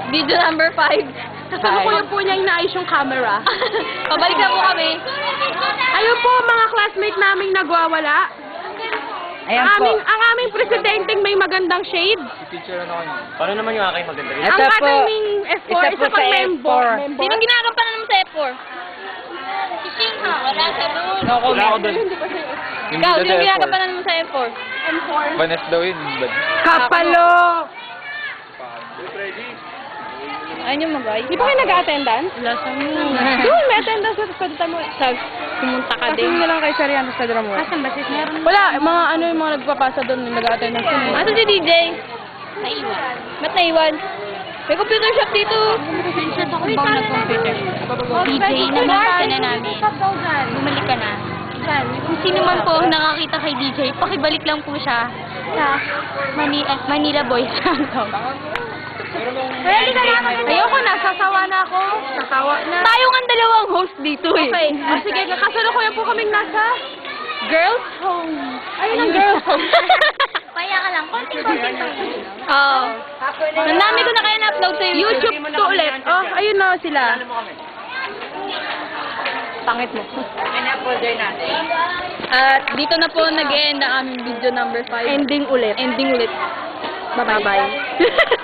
Video number 5. Kasalukuyan po niya inaayos yung camera. Pabalik na po kami. Ayun po, mga classmate naming nagwawala. Ayan po. Ang aming presidenteng may magandang shade. Paano naman yung aking maganda rin? Ito ang po, aming F4, isa po isa sa pang member. F4. Sino ginagampanan naman sa F4? Si Shinha. Wala sa doon. Wala ako dun. Ikaw, sino ginagampanan naman sa F4? Banes daw yun. Kapalo! Ayun yung magay. Di ba kayo nag-attendance? Wala sa mo. Doon, may attendance sa pwede tayo mo. Pumunta ka Kasi din. na lang kay Sir Yan, sa drama mo. Asan ba sis? Meron. Wala, mga ano yung mga nagpapasa doon, yung nag-attendance doon. Asan si DJ? Naiwan. Ba't naiwan? May computer shop dito. Screenshot ako bang nag-computer shop. DJ, namiss ka na namin. Bumalik ka na. Kung sino man po ang nakakita kay DJ, pakibalik lang po siya sa Manila Boys Phantom. Pwede ka na. Ayoko na, sasawa na ako. Sasawa na. Tayo nga dalawang host dito eh. Okay, sige, kasalukuyan po kaming nasa Girls Home. ayun ang girls home. Paya ka lang. Konting-konting pa. Oo. Ang dami ko na kaya na-upload sa YouTube to ulit. Oh, ayun na sila. Pangit mo. Pina-folder natin. At dito na po nag-end ang aming video number 5. Ending ulit. Ending ulit. Bye-bye.